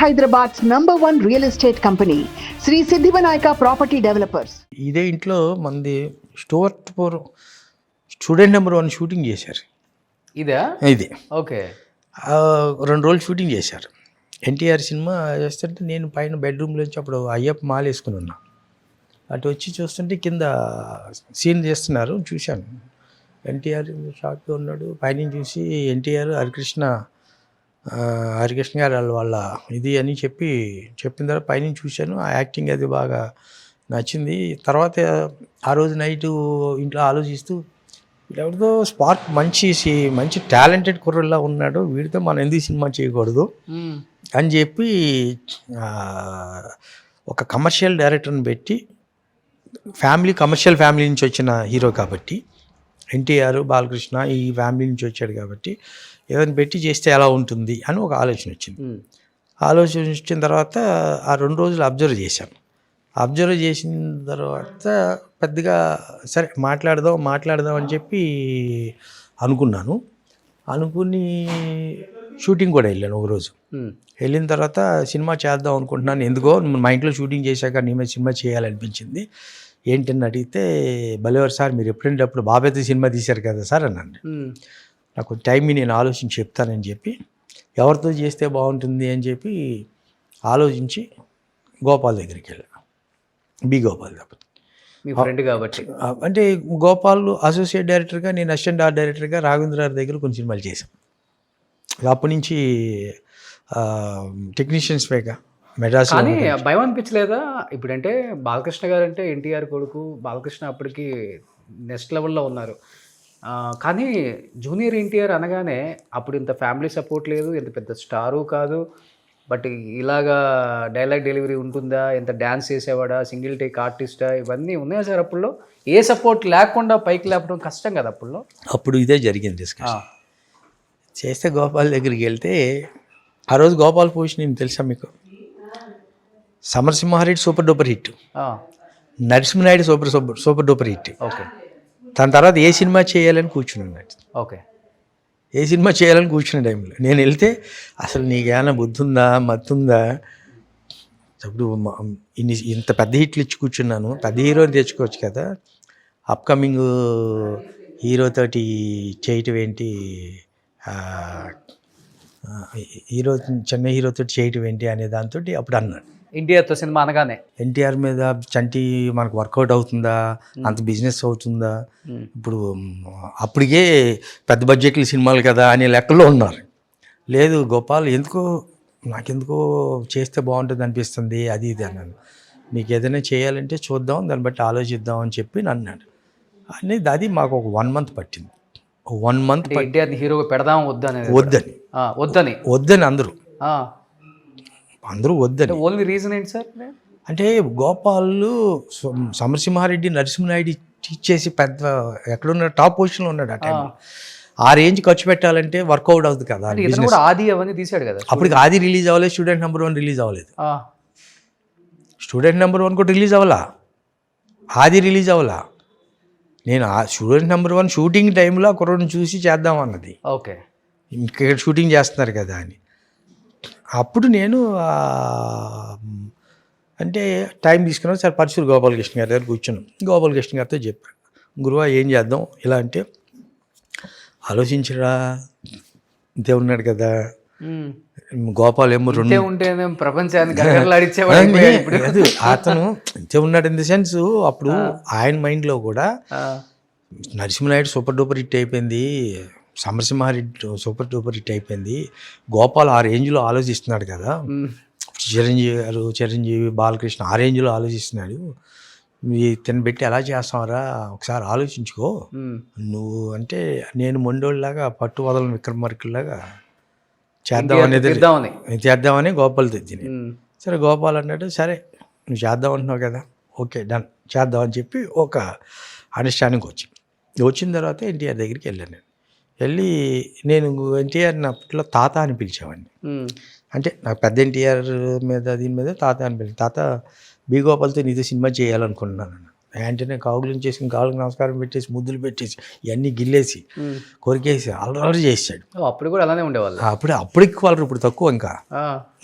Hyderabad's #1 real estate company, Sri Siddhivanayaka Property Developers. ఇదే ఇంట్లో మంది స్టూడెంట్ నెంబర్ 1 షూటింగ్ చేశారు. ఇదా ఇది ఓకే 2 రోజులు షూటింగ్ చేశారు. ఎన్టీఆర్ సినిమా చేస్తుంటే నేను పైన బెడ్రూమ్లోంచి అప్పుడు అయ్యప్ప మాల వేసుకుని ఉన్నా. అటు వచ్చి చూస్తుంటే కింద సీన్ చేస్తున్నారు, చూశాను. ఎన్టీఆర్ షార్ట్గా ఉన్నాడు. పైన చూసి ఎన్టీఆర్ హరికృష్ణ గారు వాళ్ళ ఇది అని చెప్పిన తర్వాత పైన చూశాను. ఆ యాక్టింగ్ అది బాగా నచ్చింది. తర్వాత ఆ రోజు నైటు ఇంట్లో ఆలోచిస్తూ ఎవరితో స్పార్క్ మంచి టాలెంటెడ్ కుర్రలా ఉన్నాడు, వీడితో మనం ఎందుకు సినిమా చేయకూడదు అని చెప్పి ఒక కమర్షియల్ డైరెక్టర్ని పెట్టి కమర్షియల్ ఫ్యామిలీ నుంచి వచ్చిన హీరో కాబట్టి ఎన్టీఆర్ బాలకృష్ణ ఈ ఫ్యామిలీ నుంచి వచ్చాడు కాబట్టి ఏదైనా పెట్టి చేస్తే ఎలా ఉంటుంది అని ఒక ఆలోచన వచ్చింది. ఆలోచన వచ్చిన తర్వాత ఆ 2 రోజులు అబ్జర్వ్ చేశాను. అబ్జర్వ్ చేసిన తర్వాత పెద్దగా సరే మాట్లాడదాం అని చెప్పి అనుకున్నాను. అనుకుని షూటింగ్ కూడా వెళ్ళాను. ఒక రోజు వెళ్ళిన తర్వాత సినిమా చేద్దాం అనుకుంటున్నాను. ఎందుకో మా ఇంట్లో షూటింగ్ చేశాక నీ మీద సినిమా చేయాలనిపించింది. ఏంటని అడిగితే భలేవారు సార్, మీరు ఎప్పుడంటే బాబాయ్తో సినిమా తీశారు కదా సార్ అన్నాను. నాకు టైం నేను ఆలోచించి చెప్తానని చెప్పి ఎవరితో చేస్తే బాగుంటుంది అని చెప్పి ఆలోచించి గోపాల్ దగ్గరికి వెళ్ళాను. గోపాల్ మీ ఫ్రెండ్ కాబట్టి. అంటే గోపాల్ అసోసియేట్ డైరెక్టర్గా, నేను అసిస్టెంట్ ఆర్ట్ డైరెక్టర్గా రాఘవేంద్ర గారి దగ్గర కొన్ని సినిమాలు చేశాను. అప్పటి నుంచి టెక్నీషియన్స్ పైగా మెడ్రాస్. కానీ భయం అనిపించలేదా? ఇప్పుడంటే బాలకృష్ణ గారు అంటే ఎన్టీఆర్ కొడుకు, బాలకృష్ణ అప్పటికి నెక్స్ట్ లెవెల్లో ఉన్నారు. కానీ జూనియర్ ఎన్టీఆర్ అనగానే అప్పుడు ఇంత ఫ్యామిలీ సపోర్ట్ లేదు, ఇంత పెద్ద స్టారు కాదు. బట్ ఇలాగా డైలాగ్ డెలివరీ ఉంటుందా, ఎంత డ్యాన్స్ చేసేవాడా, సింగిల్ టేక్ ఆర్టిస్టా, ఇవన్నీ ఉన్నాయా సార్ అప్పుల్లో? ఏ సపోర్ట్ లేకుండా పైకి లేపడం కష్టం కదా అప్పుల్లో. అప్పుడు ఇదే జరిగింది డిస్కషన్. చేస్తే గోపాల్ దగ్గరికి వెళ్తే ఆ రోజు గోపాల్ పొజిషన్ ఏం తెలుసా మీకు? Samarasimha Reddy super duper hit, Narasimha Naidu super duper hit. Okay. దాని తర్వాత ఏ సినిమా చేయాలని కూర్చున్నాడు. ఓకే. ఏ సినిమా చేయాలని కూర్చున్న టైంలో నేను వెళ్తే అసలు నీకేమైనా బుద్ధి ఉందా, మత్తుందా, అప్పుడు ఇంత పెద్ద హిట్లు ఇచ్చి కూర్చున్నాను, పెద్ద హీరోని తెచ్చుకోవచ్చు కదా, అప్కమింగ్ హీరోతోటి చేయటం ఏంటి, చిన్న హీరోతో చేయటం ఏంటి అనే దాంతో అప్పుడు అన్నాడు. ఎన్టీఆర్తో సినిమా అనగానే ఎన్టీఆర్ మీద చంటి మనకు వర్కౌట్ అవుతుందా, అంత బిజినెస్ అవుతుందా, ఇప్పుడు అప్పటికే పెద్ద బడ్జెట్లు సినిమాలు కదా అనే లెక్కలో ఉన్నారు. లేదు గోపాల్, నాకెందుకో చేస్తే బాగుంటుంది అనిపిస్తుంది, అది ఇది అన్నాను. మీకు ఏదైనా చేయాలంటే చూద్దాం, దాన్ని బట్టి ఆలోచిద్దాం అని చెప్పి అన్నాడు. అనేది అది మాకు ఒక 1 month పట్టింది. 1 month ఎన్టీఆర్ని హీరోగా పెడదాం వద్దని అందరూ వద్దని. ఓన్లీ రీజన్ ఏంటి సార్? అంటే గోపాల్ సమరసింహారెడ్డి, నరసింహనాయుడు ఇచ్చేసి పెద్ద ఎక్కడున్న టాప్ పొజిషన్లో ఉన్నాడు. ఆ టైం ఆ రేంజ్ ఖర్చు పెట్టాలంటే వర్కౌట్ అవుతుంది కదా. ఆది అవన్నీ తీసాడు కదా. అప్పటికి ఆది రిలీజ్ అవ్వలేదు, స్టూడెంట్ నెంబర్ 1 రిలీజ్ అవ్వలేదు. స్టూడెంట్ నెంబర్ 1 కూడా రిలీజ్ అవ్వాలా, ఆది రిలీజ్ అవ్వాలా. నేను ఆ స్టూడెంట్ నెంబర్ 1 షూటింగ్ టైంలో ఆ కుర్రను చూసి చేద్దామన్నది. ఓకే. ఇక్కడ షూటింగ్ చేస్తున్నారు కదా అని. అప్పుడు నేను అంటే టైం తీసుకున్నాను. సార్ పరశురు గోపాలకృష్ణ గారి దగ్గర కూర్చున్నాను. గోపాలకృష్ణ గారితో చెప్పాను, గురువా ఏం చేద్దాం ఇలా అంటే, ఆలోచించరా ఇంతే ఉన్నాడు కదా గోపాల్ ఏమో 2 ప్రపంచాన్ని అతను ఇంతే ఉన్నాడు. ఇన్ ది సెన్స్ అప్పుడు ఆయన మైండ్లో కూడా నరసింహనాయుడు సూపర్ డూపర్ హిట్ అయిపోయింది, సమరసింహారెడ్డి సూపర్ డూపర్ హిట్ అయిపోయింది, గోపాల్ ఆ రేంజ్లో ఆలోచిస్తున్నాడు కదా, చిరంజీవి బాలకృష్ణ ఆ రేంజ్లో ఆలోచిస్తున్నాడు, తినబెట్టి ఎలా చేస్తావరా ఒకసారి ఆలోచించుకో నువ్వు అంటే. నేను మొండోళ్ళలాగా పట్టు వదలని విక్రమార్కుల్లాగా చేద్దామని గోపాల్ తెచ్చింది. సరే గోపాల్ అన్నాడు, సరే నువ్వు చేద్దాం అంటున్నావు కదా, ఓకే డన్ చేద్దామని చెప్పి ఒక అండర్స్టాండింగ్ వచ్చిన తర్వాత ఎన్టీఆర్ దగ్గరికి వెళ్ళాను. నేను ఎన్టీఆర్ అప్పట్లో తాత అని పిలిచేవాడిని. అంటే నాకు పెద్ద ఎన్టీఆర్ మీద దీని మీద తాత అని పిలిచి, తాత గోపాల్తో నీతో సినిమా చేయాలనుకుంటున్నాను. వెంటనే కాగులు చేసుకుని కాళ్ళకి నమస్కారం పెట్టేసి ముద్దులు పెట్టేసి ఇవన్నీ గిల్లేసి కొరికేసి అల్లరి చేసాడు. అప్పుడు కూడా అలానే ఉండేవాళ్ళు. అప్పుడు ఎక్కువ అల్లరి, ఇప్పుడు తక్కువ. ఇంకా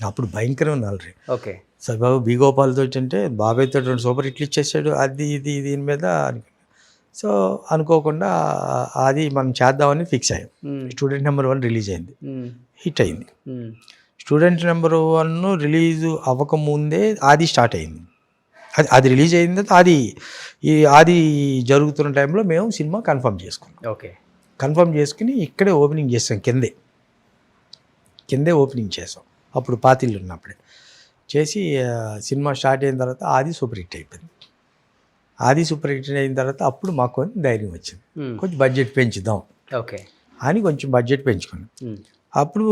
అప్పుడు భయంకరం ఉంది అల్లరి. ఓకే. సరిబాబు బి గోపాల్తో అంటే బాబాయ్తో 2 సూపర్ హిట్లు ఇచ్చేసాడు. అది ఇది దీని మీద సో అనుకోకుండా అది మనం చేద్దామని ఫిక్స్ అయ్యాం. స్టూడెంట్ నెంబర్ 1 రిలీజ్ అయింది, హిట్ అయింది. స్టూడెంట్ నెంబర్ 1 రిలీజ్ అవ్వకముందే ఆది స్టార్ట్ అయింది. అది రిలీజ్ అయిన తర్వాత ఆది జరుగుతున్న టైంలో మేము సినిమా కన్ఫర్మ్ చేసుకున్నాం. ఓకే. కన్ఫర్మ్ చేసుకుని ఇక్కడే ఓపెనింగ్ చేసాం, కిందే ఓపెనింగ్ చేసాం. అప్పుడు పాతిళ్ళు ఉన్నప్పుడే చేసి సినిమా స్టార్ట్ అయిన తర్వాత ఆది సూపర్ హిట్ అయిపోయింది. ఆది సూపర్ హిట్ అయిన తర్వాత అప్పుడు మాకు కొంచెం ధైర్యం వచ్చింది, కొంచెం బడ్జెట్ పెంచుదాం ఓకే అని కొంచెం బడ్జెట్ పెంచుకున్నాం. అప్పుడు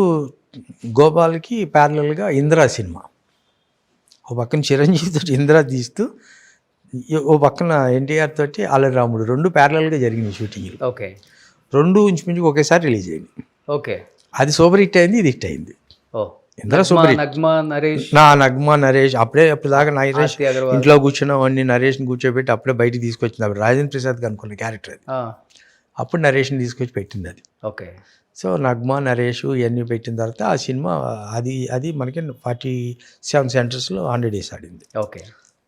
గోపాల్కి ప్యారలల్గా ఇందిరా సినిమా, ఓ పక్కన చిరంజీవితో ఇందిరా తీస్తూ, ఓ పక్కన ఎన్టీఆర్ తోటి అల్లరి రాముడు, 2 ప్యారలల్గా జరిగినాయి షూటింగ్లు. ఓకే. 2 ఇంచుమించు ఒకేసారి రిలీజ్ అయింది. ఓకే. అది సూపర్ హిట్ అయింది, ఇది హిట్ అయింది. Indira super hit. నగ్మా నరేష్ అప్పుడు దాకా నరేష్ ఇంట్లో కూర్చున్నవాడిని నరేష్ని కూర్చోబెట్టి అప్పుడే బయటికి తీసుకొచ్చింది. అప్పుడు రాజేంద్ర ప్రసాద్ అనుకున్న క్యారెక్టర్ అది. అప్పుడు నరేష్ని తీసుకొచ్చి పెట్టింది అది. ఓకే. సో నగ్మా నరేష్ ఇవన్నీ పెట్టిన తర్వాత ఆ సినిమా అది మనకి 47 సెంటర్స్లో 100 days ఆడింది. ఓకే.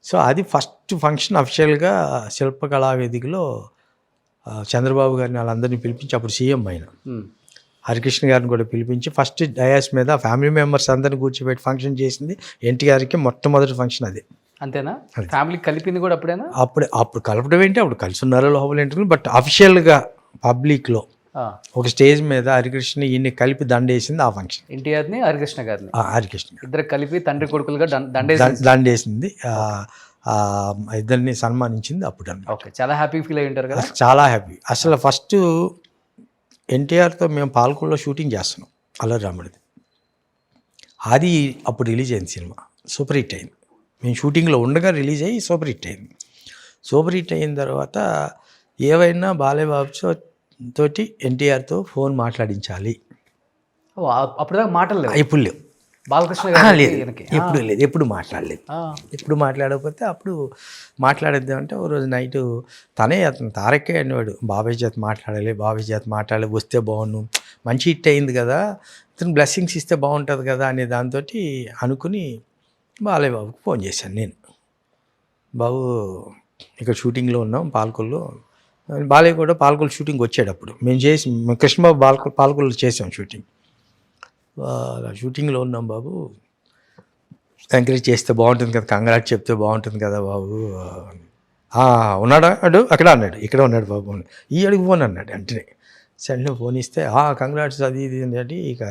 సో అది ఫస్ట్ ఫంక్షన్ అఫిషియల్గా శిల్పకళా వేదికలో చంద్రబాబు గారిని వాళ్ళందరినీ పిలిపించి, అప్పుడు సీఎం అయిన హరికృష్ణ గారిని కూడా పిలిపించి ఫస్ట్ డయాస్ మీద ఫ్యామిలీ మెంబర్స్ అందరిని కూర్చోబెట్టి ఫంక్షన్ చేసింది ఎన్టీఆర్కి మొట్టమొదటి ఫంక్షన్ అదే. అంతేనా? ఫ్యామిలీ కలిపింది కూడా అప్పుడేనా? అప్పుడు కలపడం ఏంటి, అప్పుడు కలిసి ఉన్నారో లోపల ఏంటి, బట్ అఫిషియల్గా పబ్లిక్లో ఒక స్టేజ్ మీద హరికృష్ణ ఈయన్ని కలిపి దండేసింది ఆ ఫంక్షన్. ఎన్టీఆర్ని హరికృష్ణ గారిని ఇద్దరు కలిపి తండ్రి కొడుకులుగా దండేసింది. ఇద్దరిని సన్మానించింది అప్పుడు. ఓకే. చాలా హ్యాపీ ఫీల్ అయ్యి ఉంటారు కదా? చాలా హ్యాపీ. అసలు ఫస్ట్ ఎన్టీఆర్తో మేము పాల్కొల్లో షూటింగ్ చేస్తున్నాం అల్లరి రాముడిది. అది అప్పుడు రిలీజ్ అయింది సినిమా, సూపర్ హిట్ అయింది. మేము షూటింగ్లో ఉండగా రిలీజ్ అయ్యి సూపర్ హిట్ అయింది. సూపర్ హిట్ అయిన తర్వాత ఏవైనా బాలయ్యబాబు తోటి ఎన్టీఆర్తో ఫోన్ మాట్లాడించాలి. అప్పుడు దాకా మాటలు ఇప్పుడు లేవు. బాలకృష్ణ ఎప్పుడు మాట్లాడలేదు. ఎప్పుడు మాట్లాడకపోతే అప్పుడు మాట్లాడేద్దామంటే ఓ రోజు నైటు అతను తారకే అనేవాడు, బాబాయ్ చేత మాట్లాడాలి, వస్తే బాగుండు, మంచి హిట్ అయింది కదా, ఇతను బ్లెస్సింగ్స్ ఇస్తే బాగుంటుంది కదా అనే దాంతో అనుకుని బాలయ్య బాబుకి ఫోన్ చేశాను నేను. బాబు ఇక్కడ షూటింగ్లో ఉన్నాం పాల్కొల్లో. బాలయ్య కూడా పాల్కొల్లు షూటింగ్ వచ్చాడు. అప్పుడు మేము కృష్ణబాబు పాల్కొల్లు చేసాం షూటింగ్. షూటింగ్లో ఉన్నాం బాబు, ఎంకరేజ్ చేస్తే బాగుంటుంది కదా, కంగ్రాట్ చెప్తే బాగుంటుంది కదా బాబు. ఉన్నాడా అక్కడ అన్నాడు, ఇక్కడ ఉన్నాడు బాబు, ఈ అడుగు ఫోన్ అన్నాడు. వెంటనే సడన్గా ఫోన్ ఇస్తే కంగ్రాట్స్ అది ఇది అంటే ఇక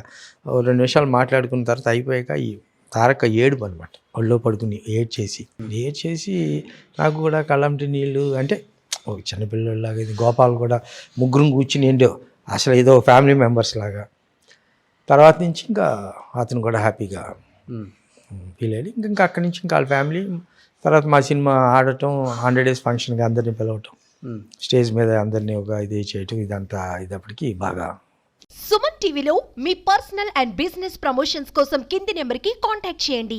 2 నిమిషాలు మాట్లాడుకున్న తర్వాత అయిపోయాక ఈ తారక ఏడుపు అనమాట, ఒళ్ళో పడుకుని ఏడ్చేసి నాకు కూడా కళ్ళంటి నీళ్ళు అంటే ఒక చిన్నపిల్లలాగా, ఇది గోపాల్ కూడా ముగ్గురు కూర్చుని ఏంటో అసలు ఏదో ఫ్యామిలీ మెంబర్స్ లాగా. తర్వాత నుంచి ఇంకా అతను కూడా హ్యాపీగా ఫీల్ అయ్యి ఇంకా అక్కడి నుంచి ఇంకా వాళ్ళ ఫ్యామిలీ. తర్వాత మా సినిమా ఆడటం, 100 days ఫంక్షన్గా అందరినీ పిలవటం, స్టేజ్ మీద అందరినీ ఒక ఇది చేయటం, ఇదంతా ఇదప్పటికి బాగా. సుమన్ టీవీలో మీ పర్సనల్ అండ్ బిజినెస్ ప్రమోషన్స్ కోసం కింది నెంబర్కి కాంటాక్ట్ చేయండి.